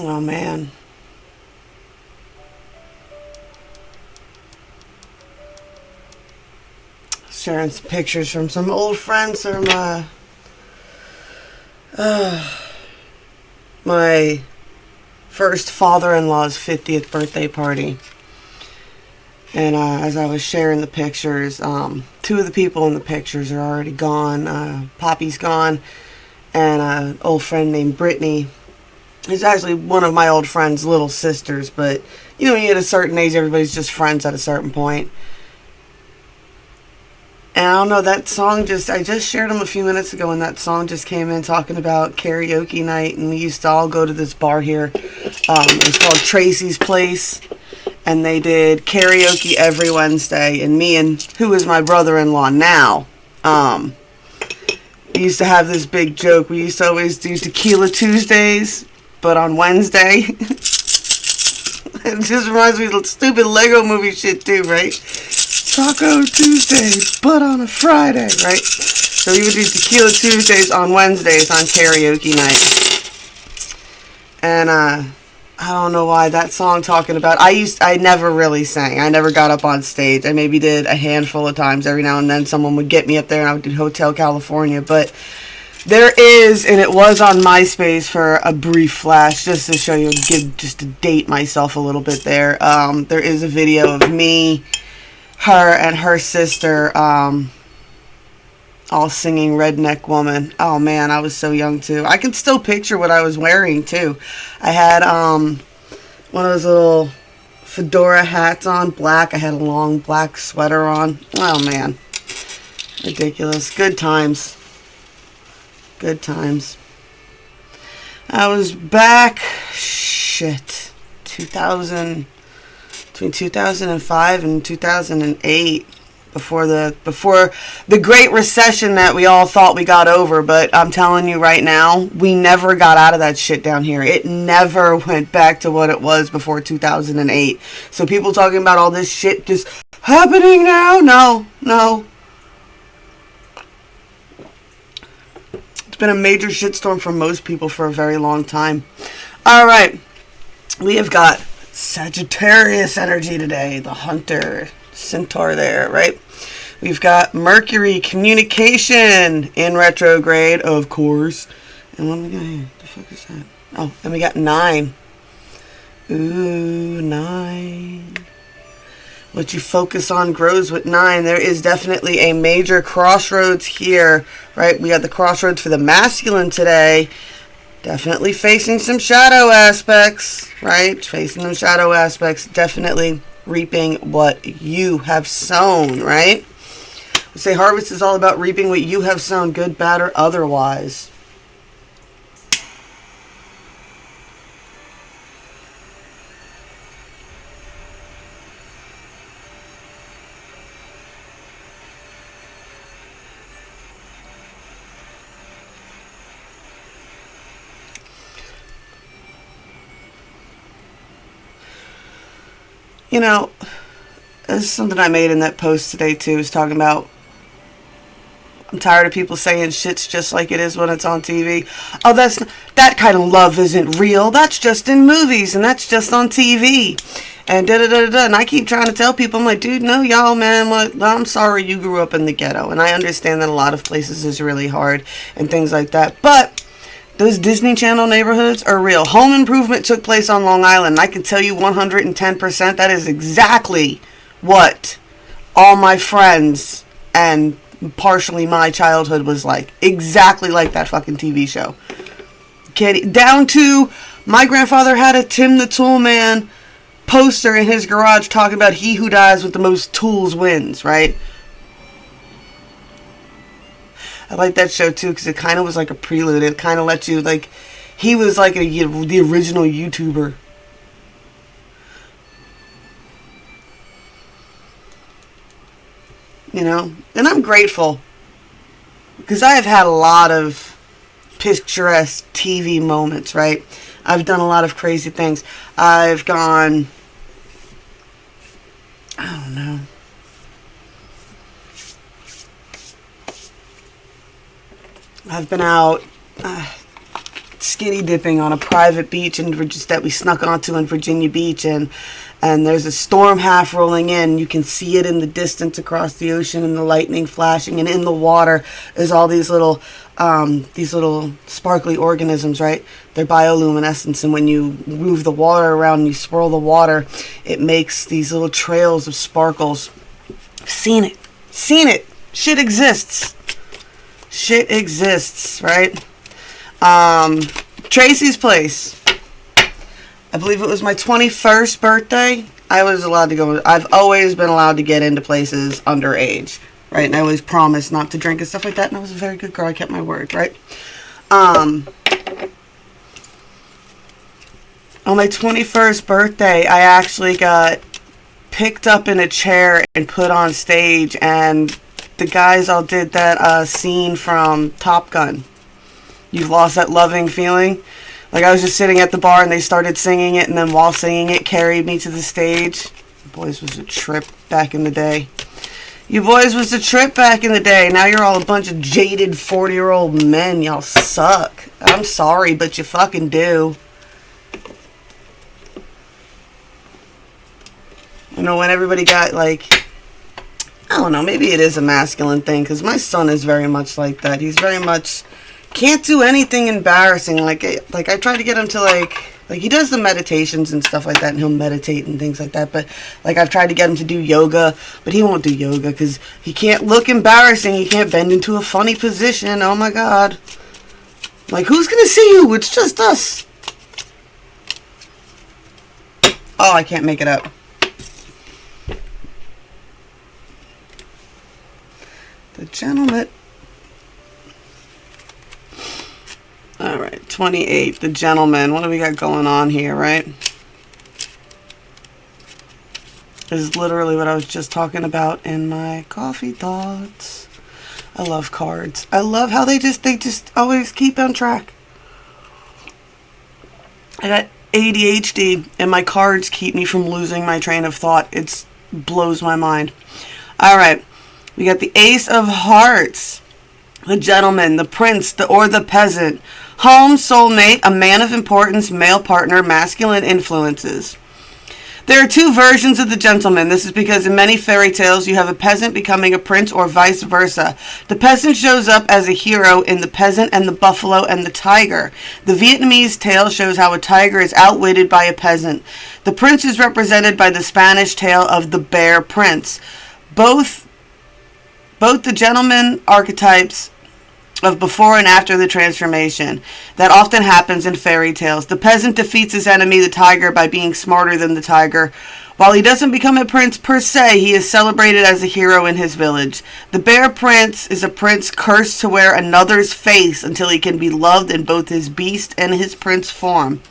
Oh man. Sharing some pictures from some old friends from my first father-in-law's 50th birthday party. And as I was sharing the pictures, two of the people in the pictures are already gone. Poppy's gone, and an old friend named Brittany is actually one of my old friend's little sisters. But, you know, when you get a certain age, everybody's just friends at a certain point. And I don't know, that song I just shared them a few minutes ago, and that song just came in talking about karaoke night, and we used to all go to this bar here. It's called Tracy's Place, and they did karaoke every Wednesday, and me and, who is my brother-in-law now, we used to have this big joke. We used to always do Tequila Tuesdays, but on Wednesday. It just reminds me of the stupid Lego movie shit too, right? Taco Tuesdays, but on a Friday, right? So we would do Tequila Tuesdays on Wednesdays on karaoke night. And I don't know why that song talking about, I never really sang. I never got up on stage. I maybe did a handful of times. Every now and then someone would get me up there and I would do Hotel California. But there is, and it was on MySpace for a brief flash, just to show you, just to date myself a little bit there. There is a video of me, her, and her sister all singing Redneck Woman. Oh man, I was so young too. I can still picture what I was wearing too. I had one of those little fedora hats on, black. I had a long black sweater on. Oh man, ridiculous. Good times. Good times. I was back, between 2005 and 2008, before the Great Recession that we all thought we got over. But I'm telling you right now, we never got out of that shit down here. It never went back to what it was before 2008. So people talking about all this shit just happening now, no. It's been a major shitstorm for most people for a very long time. All right, we have got Sagittarius energy today, the hunter, centaur there, right? We've got Mercury, communication in retrograde, of course. And what do we got here? What the fuck is that? Oh, and we got 9. Ooh, 9. What you focus on grows with 9. There is definitely a major crossroads here, right? We got the crossroads for the masculine today. Definitely facing some shadow aspects, right? Facing them shadow aspects. Definitely reaping what you have sown, right? We say harvest is all about reaping what you have sown, good, bad, or otherwise. You know, this is something I made in that post today too, is talking about, I'm tired of people saying shit's just like it is when it's on TV. Oh, that kind of love isn't real. That's just in movies and that's just on TV. And da-da-da-da-da. And I keep trying to tell people, I'm like, dude, no, y'all, man, I'm sorry you grew up in the ghetto. And I understand that a lot of places is really hard and things like that. But those Disney Channel neighborhoods are real. Home Improvement took place on Long Island. I can tell you 110% that is exactly what all my friends and partially my childhood was like. Exactly like that fucking TV show. Down to my grandfather had a Tim the Tool Man poster in his garage talking about he who dies with the most tools wins, right? I like that show too because it kind of was like a prelude. It kind of let you, like, he was like the original YouTuber. You know? And I'm grateful because I have had a lot of picturesque TV moments, right? I've done a lot of crazy things. I've gone, I don't know. I've been out skinny dipping on a private beach that we snuck onto in Virginia Beach, and there's a storm half rolling in. You can see it in the distance across the ocean, and the lightning flashing, and in the water is all these little sparkly organisms, right? They're bioluminescence, and when you move the water around and you swirl the water, it makes these little trails of sparkles. Seen it. Shit exists, right? Tracy's place. I believe it was my 21st birthday. I was allowed to go. I've always been allowed to get into places underage, right? And I always promised not to drink and stuff like that. And I was a very good girl. I kept my word, right? On my 21st birthday, I actually got picked up in a chair and put on stage, and the guys all did that scene from Top Gun. You've lost that loving feeling. Like, I was just sitting at the bar and they started singing it, and then while singing it, carried me to the stage. You boys was a trip back in the day. Now you're all a bunch of jaded 40-year-old men. Y'all suck. I'm sorry, but you fucking do. You know, when everybody got, like, I don't know, maybe it is a masculine thing, because my son is very much like that. He's very much, can't do anything embarrassing. Like I try to get him to, like he does the meditations and stuff like that, and he'll meditate and things like that, but, like, I've tried to get him to do yoga, but he won't do yoga, because he can't look embarrassing. He can't bend into a funny position. Oh, my God. Like, who's gonna see you? It's just us. Oh, I can't make it up. The gentleman. All right, 28. The gentleman. What do we got going on here, right? This is literally what I was just talking about in my coffee thoughts. I love cards. I love how they just always keep on track. I got ADHD, and my cards keep me from losing my train of thought. It blows my mind. All right. We got the Ace of Hearts, the gentleman, the prince, the peasant, home, soulmate, a man of importance, male partner, masculine influences. There are two versions of the gentleman. This is because in many fairy tales you have a peasant becoming a prince or vice versa. The peasant shows up as a hero in The Peasant and the Buffalo and the Tiger. The Vietnamese tale shows how a tiger is outwitted by a peasant. The prince is represented by the Spanish tale of the Bear Prince. Both the gentleman archetypes of before and after the transformation. That often happens in fairy tales. The peasant defeats his enemy, the tiger, by being smarter than the tiger. While he doesn't become a prince per se, he is celebrated as a hero in his village. The Bear Prince is a prince cursed to wear another's face until he can be loved in both his beast and his prince form.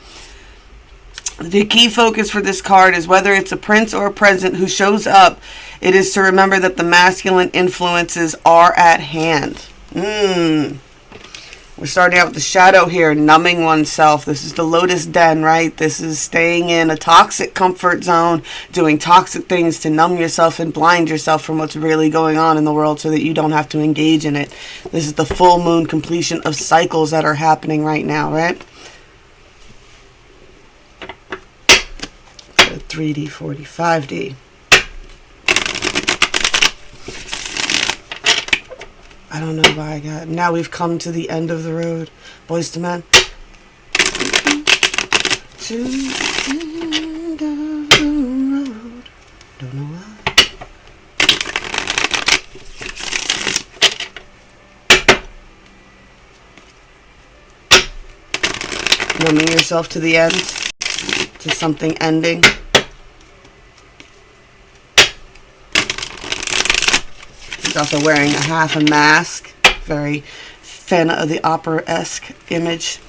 The key focus for this card is whether it's a prince or a peasant who shows up, it is to remember that the masculine influences are at hand. We're starting out with the shadow here, numbing oneself. This is the Lotus Den, right? This is staying in a toxic comfort zone, doing toxic things to numb yourself and blind yourself from what's really going on in the world so that you don't have to engage in it. This is the full moon completion of cycles that are happening right now, right? 3D, 4D, 5D. I don't know why I got... Now we've come to the end of the road. Boys to Men. To the end of the road. Don't know why. Numbing yourself to the end. To something ending. He's also wearing a mask. Very Phantom of the Opera-esque image.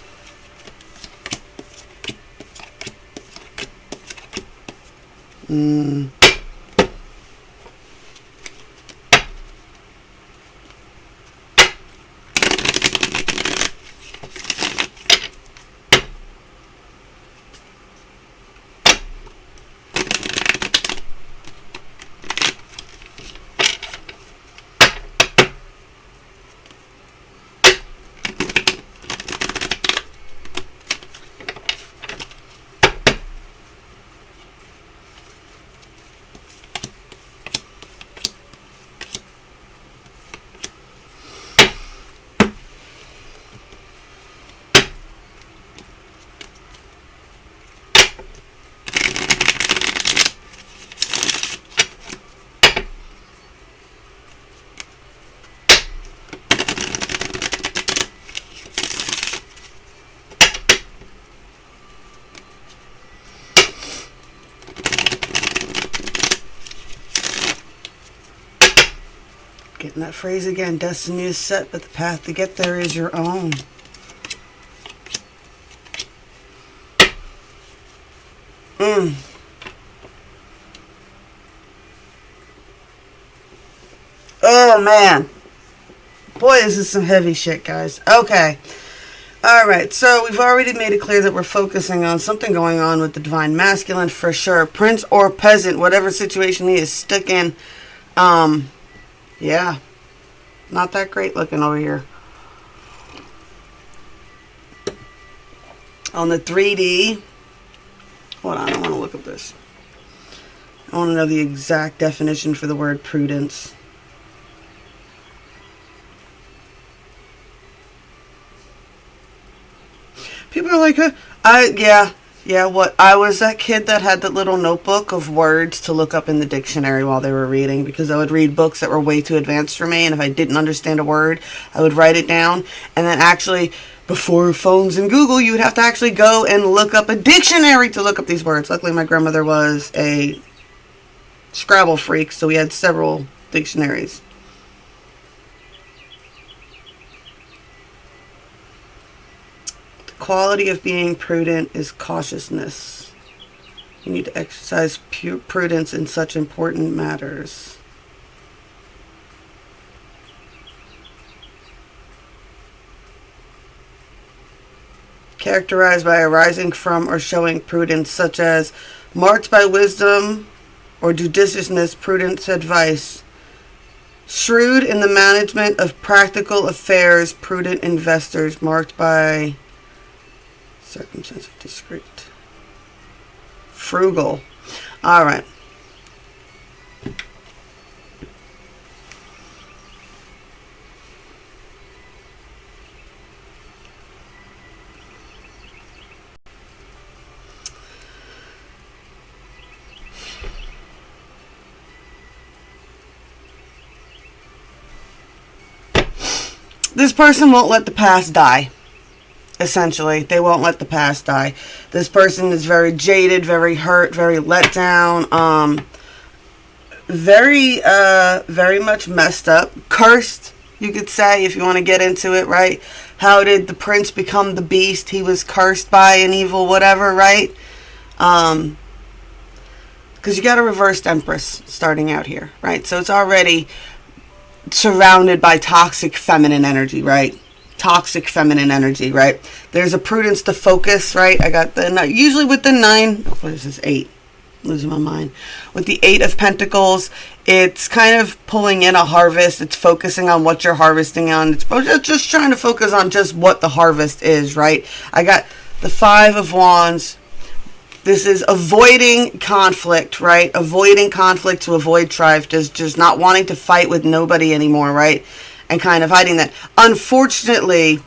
Getting that phrase again. Destiny is set, but the path to get there is your own. Oh, man. Boy, this is some heavy shit, guys. Okay. Alright, so we've already made it clear that we're focusing on something going on with the Divine Masculine for sure. Prince or peasant, whatever situation he is stuck in. Yeah. Not that great looking over here. On the 3D. Hold on, I want to look at this. I want to know the exact definition for the word prudence. People are like, I was that kid that had that little notebook of words to look up in the dictionary while they were reading, because I would read books that were way too advanced for me, and if I didn't understand a word, I would write it down, and then actually, before phones and Google, you would have to actually go and look up a dictionary to look up these words. Luckily, my grandmother was a Scrabble freak, so we had several dictionaries. Quality of being prudent is cautiousness. You need to exercise prudence in such important matters. Characterized by arising from or showing prudence, such as marked by wisdom or judiciousness, prudence advice. Shrewd in the management of practical affairs, prudent investors, marked by circumstance of discreet. Frugal. All right. This person won't let the past die. Essentially, they won't let the past die. This person is very jaded, very hurt, very let down, very much messed up, cursed, you could say, if you want to get into it, right? How did the prince become the beast? He was cursed by an evil whatever, right? Because you got a reversed empress starting out here, right? So it's already surrounded by toxic feminine energy, right? Toxic feminine energy, right? There's a prudence to focus, right? I got the, usually with the 9, what is this, 8? Losing my mind. With the 8 of Pentacles, it's kind of pulling in a harvest. It's focusing on what you're harvesting on. It's just trying to focus on just what the harvest is, right? I got the 5 of Wands. This is avoiding conflict, right? Avoiding conflict to avoid strife. Just not wanting to fight with nobody anymore, right? And kind of hiding that. Unfortunately,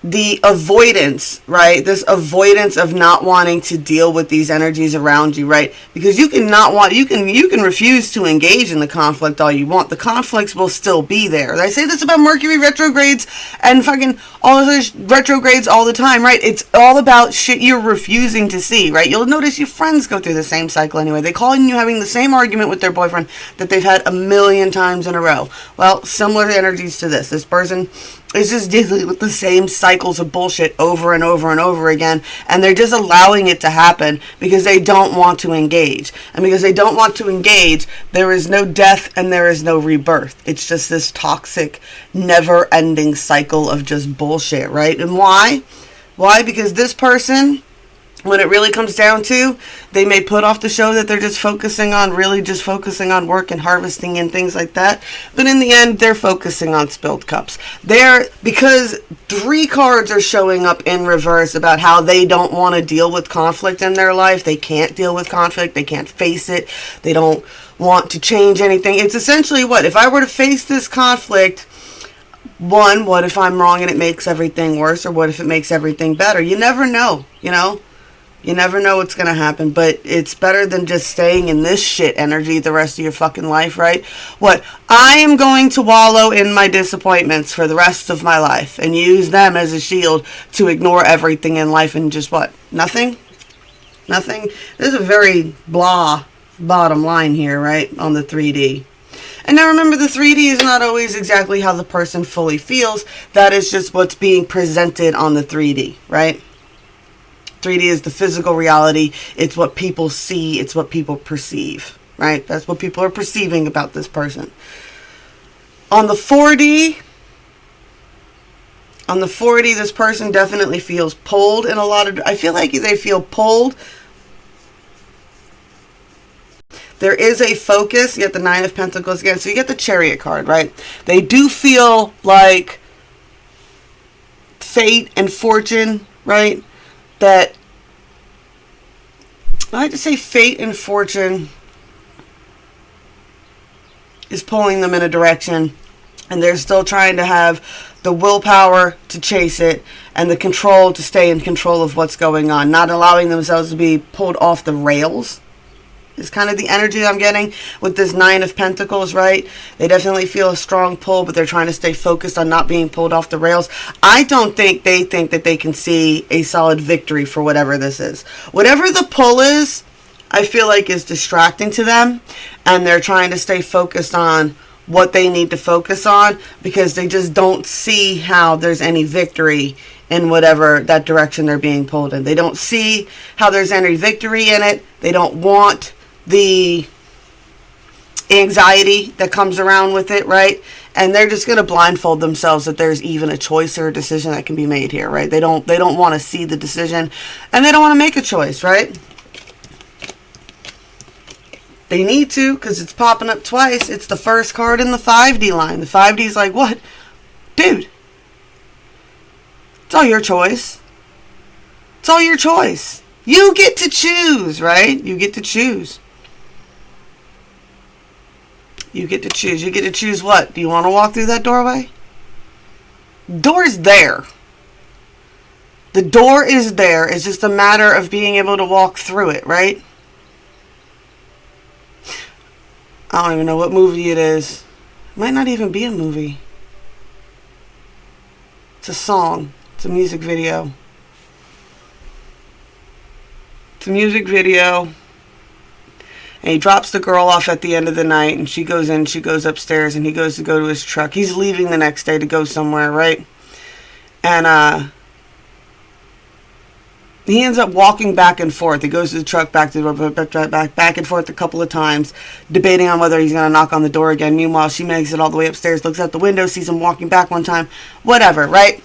the avoidance, right? This avoidance of not wanting to deal with these energies around you, right? Because you can refuse to engage in the conflict all you want. The conflicts will still be there. I say this about Mercury retrogrades and fucking all those retrogrades all the time, right? It's all about shit you're refusing to see, right? You'll notice your friends go through the same cycle anyway. They call you having the same argument with their boyfriend that they've had a million times in a row. Well, similar energies to this. This person is just dealing with the same cycles of bullshit over and over and over again, and they're just allowing it to happen because they don't want to engage. And because they don't want to engage, there is no death and there is no rebirth. It's just this toxic, never-ending cycle of just bullshit, right? And why? Why? Because this person, when it really comes down to, they may put off the show that they're just focusing on work and harvesting and things like that. But in the end, they're focusing on spilled cups. Because 3 cards are showing up in reverse about how they don't want to deal with conflict in their life. They can't deal with conflict. They can't face it. They don't want to change anything. It's essentially what? If I were to face this conflict, one, what if I'm wrong and it makes everything worse? Or what if it makes everything better? You never know, you know? You never know what's going to happen, but it's better than just staying in this shit energy the rest of your fucking life, right? What? I am going to wallow in my disappointments for the rest of my life and use them as a shield to ignore everything in life and just what? Nothing? Nothing? This is a very blah bottom line here, right? On the 3D. And now remember, the 3D is not always exactly how the person fully feels. That is just what's being presented on the 3D, right? 3D is the physical reality. It's what people see. It's what people perceive, right? That's what people are perceiving about this person. On the 4D, this person definitely feels pulled in a lot of... I feel like they feel pulled. There is a focus. You get the 9 of Pentacles again. So you get the Chariot card, right? They do feel like fate and fortune, right? That... I like to say fate and fortune is pulling them in a direction, and they're still trying to have the willpower to chase it and the control to stay in control of what's going on, not allowing themselves to be pulled off the rails. Is kind of the energy I'm getting with this 9 of Pentacles, right? They definitely feel a strong pull, but they're trying to stay focused on not being pulled off the rails. I don't think they think that they can see a solid victory for whatever this is. Whatever the pull is, I feel like is distracting to them, and they're trying to stay focused on what they need to focus on because they just don't see how there's any victory in whatever that direction they're being pulled in. They don't see how there's any victory in it. They don't want the anxiety that comes around with it, right? And they're just going to blindfold themselves that there's even a choice or a decision that can be made here, right? They don't want to see the decision, and they don't want to make a choice, right? They need to, because it's popping up twice. It's the first card in the 5D line. The 5D is like, what? Dude. It's all your choice. It's all your choice. You get to choose, right? You get to choose. You get to choose. You get to choose what? Do you want to walk through that doorway? Door's there. The door is there. It's just a matter of being able to walk through it, right? I don't even know what movie it is. It might not even be a movie. It's a song. It's a music video. It's a music video. And he drops the girl off at the end of the night, and she goes in, she goes upstairs, and he goes to go to his truck. He's leaving the next day to go somewhere, right? And he ends up walking back and forth. He goes to the truck, back and forth a couple of times, debating on whether he's going to knock on the door again. Meanwhile, she makes it all the way upstairs, looks out the window, sees him walking back one time. Whatever, right?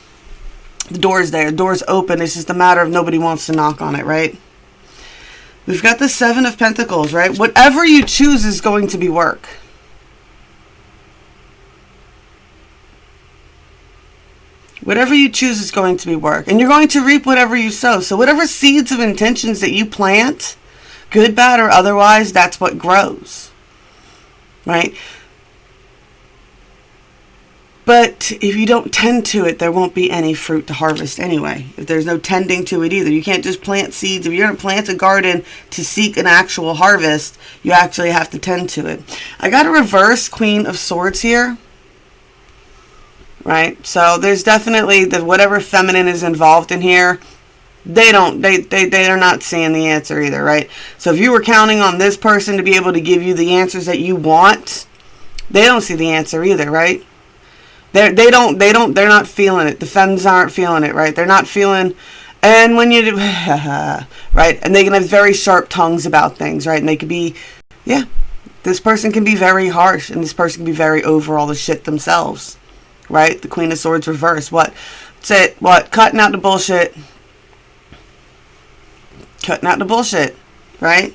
The door's there. The door's open. It's just a matter of nobody wants to knock on it, right? We've got the 7 of Pentacles, right? Whatever you choose is going to be work. Whatever you choose is going to be work. And you're going to reap whatever you sow. So whatever seeds of intentions that you plant, good, bad, or otherwise, that's what grows. Right? But if you don't tend to it, there won't be any fruit to harvest anyway. If there's no tending to it either. You can't just plant seeds. If you're going to plant a garden to seek an actual harvest, you actually have to tend to it. I got a reverse Queen of Swords here. Right? So there's definitely whatever feminine is involved in here, they're not seeing the answer either, right? So if you were counting on this person to be able to give you the answers that you want, they don't see the answer either, right? They're not feeling it. The femmes aren't feeling it, right? They're not feeling, and when you do, right? And they can have very sharp tongues about things, right? And they could be, yeah, this person can be very harsh, and this person can be very over all the shit themselves, right? The Queen of Swords reverse. What? That's it. What? Cutting out the bullshit. Cutting out the bullshit, right?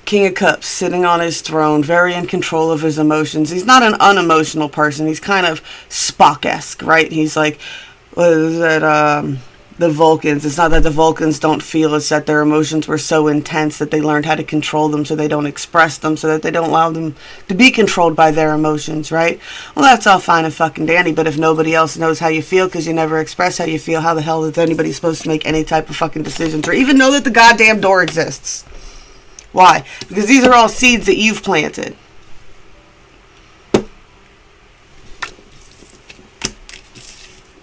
King of Cups, sitting on his throne, very in control of his emotions. He's not an unemotional person. He's kind of Spock-esque, right? He's like, what is that, the Vulcans. It's not that the Vulcans don't feel, it's that their emotions were so intense that they learned how to control them so they don't express them, so that they don't allow them to be controlled by their emotions, right? Well, that's all fine and fucking dandy, but if nobody else knows how you feel because you never express how you feel, how the hell is anybody supposed to make any type of fucking decisions or even know that the goddamn door exists? Why? Because these are all seeds that you've planted.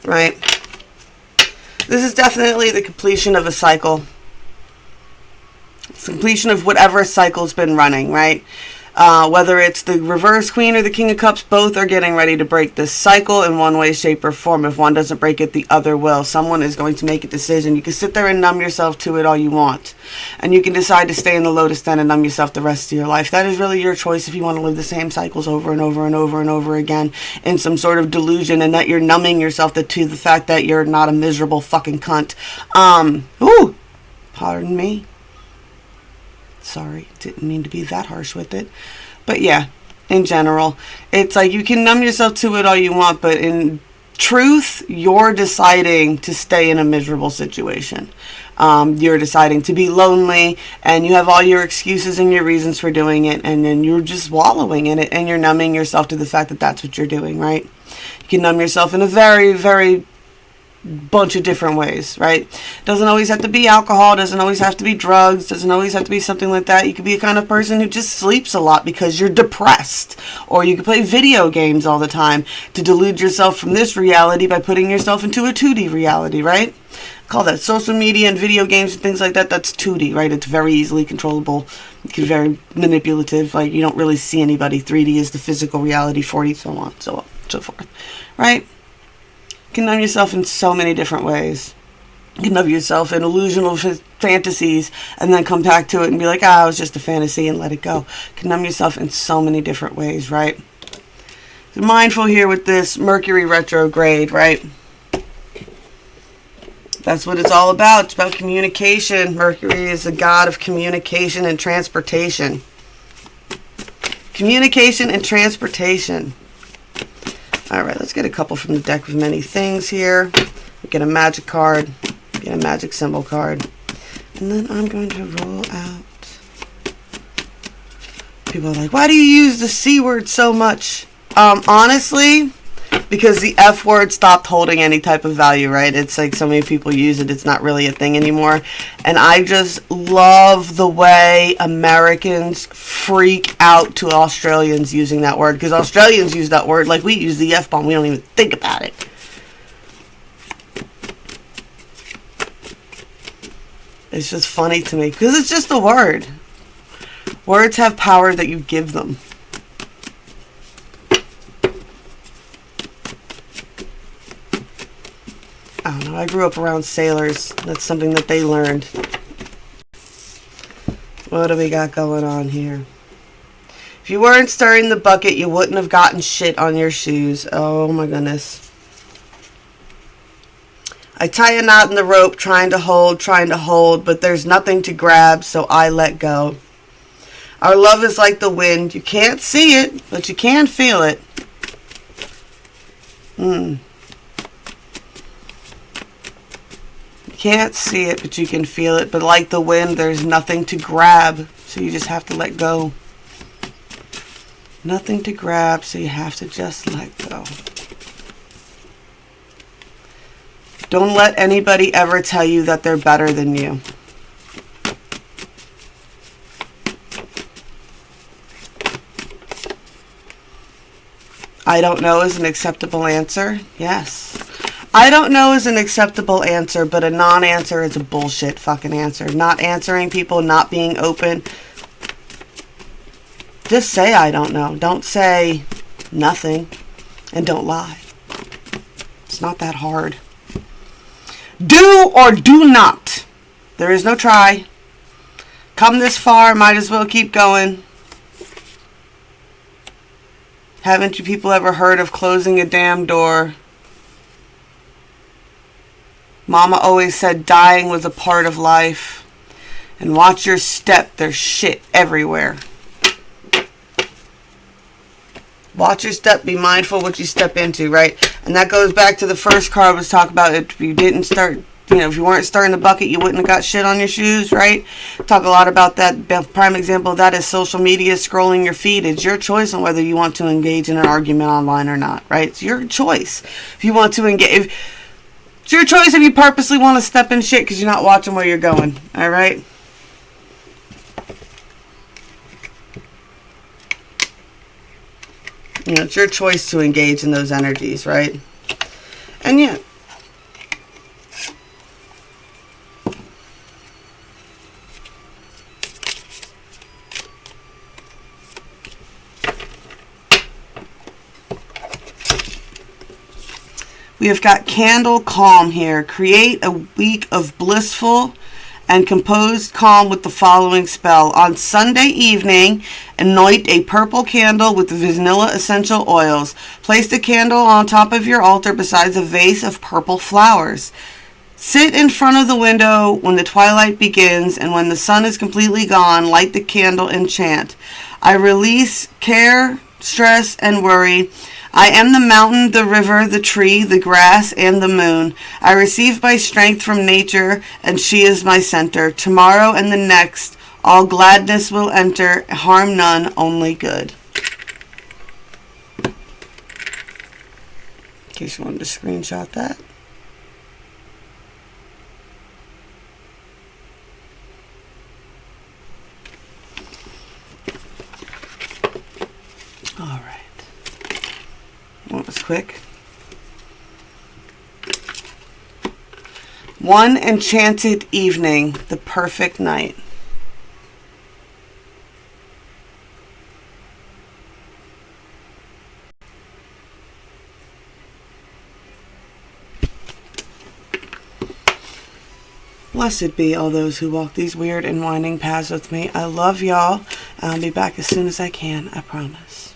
right? This is definitely the completion of a cycle. It's the completion of whatever cycle's been running, right? Whether it's the reverse queen or the king of cups, both are getting ready to break this cycle in one way, shape, or form. If one doesn't break it, the other will. Someone is going to make a decision. You can sit there and numb yourself to it all you want. And you can decide to stay in the lotus den and numb yourself the rest of your life. That is really your choice if you want to live the same cycles over and over and over and over again in some sort of delusion, and that you're numbing yourself to the fact that you're not a miserable fucking cunt. Pardon me. Sorry, didn't mean to be that harsh with it. But yeah, in general, it's like you can numb yourself to it all you want, but in truth, you're deciding to stay in a miserable situation. You're deciding to be lonely, and you have all your excuses and your reasons for doing it, and then you're just wallowing in it, and you're numbing yourself to the fact that that's what you're doing, right? You can numb yourself in a very, very bunch of different ways, right? Doesn't always have to be alcohol, doesn't always have to be drugs, doesn't always have to be something like that. You could be a kind of person who just sleeps a lot because you're depressed, or you could play video games all the time to delude yourself from this reality by putting yourself into a 2D reality, right? Call that social media and video games and things like that. That's 2D, right? It's very easily controllable. It's very manipulative. Like, you don't really see anybody. 3D is the physical reality, 4D, so on, so forth, right? You can numb yourself in so many different ways. You can numb yourself in illusional fantasies and then come back to it and be like, it was just a fantasy, and let it go. You can numb yourself in so many different ways, right? So mindful here with this Mercury retrograde, right? That's what it's all about. It's about communication. Mercury is the god of communication and transportation. Communication and transportation. Alright, let's get a couple from the deck of many things here. Get a magic card. Get a magic symbol card. And then I'm going to roll out. People are like, why do you use the C word so much? Honestly, because the F word stopped holding any type of value, right? It's like so many people use it, it's not really a thing anymore. And I just love the way Americans freak out to Australians using that word. Because Australians use that word like we use the F-bomb. We don't even think about it. It's just funny to me. Because it's just a word. Words have power that you give them. I don't know, I grew up around sailors. That's something that they learned. What do we got going on here? If you weren't stirring the bucket, you wouldn't have gotten shit on your shoes. Oh my goodness. I tie a knot in the rope, trying to hold, but there's nothing to grab, so I let go. Our love is like the wind. You can't see it, but you can feel it. Can't see it, but you can feel it. But like the wind, there's nothing to grab, so you just have to let go. Nothing to grab, so you have to just let go. Don't let anybody ever tell you that they're better than you. I don't know is an acceptable answer. Yes. I don't know is an acceptable answer, but a non-answer is a bullshit fucking answer. Not answering people, not being open. Just say I don't know. Don't say nothing. And don't lie. It's not that hard. Do or do not. There is no try. Come this far, might as well keep going. Haven't you people ever heard of closing a damn door? Mama always said dying was a part of life. And watch your step, there's shit everywhere. Watch your step, be mindful what you step into, right? And that goes back to the first card was talk about if you didn't start, if you weren't stirring the bucket, you wouldn't have got shit on your shoes, right? Talk a lot about that. Prime example of that is social media, scrolling your feed. It's your choice on whether you want to engage in an argument online or not, right? It's your choice. If you want to engage... It's your choice if you purposely want to step in shit because you're not watching where you're going. Alright? It's your choice to engage in those energies, right? And yeah, We have got candle calm here. Create a week of blissful and composed calm with the following spell. On Sunday evening, anoint a purple candle with vanilla essential oils. Place the candle on top of your altar beside a vase of purple flowers. Sit in front of the window when the twilight begins, and when the sun is completely gone, light the candle and chant. I release care, stress, and worry. I am the mountain, the river, the tree, the grass, and the moon. I receive my strength from nature, and she is my center. Tomorrow and the next, all gladness will enter, harm none, only good. In case you wanted to screenshot that. All right. That was quick. One enchanted evening, the perfect night. Blessed be all those who walk these weird and winding paths with me. I love y'all. I'll be back as soon as I can, I promise.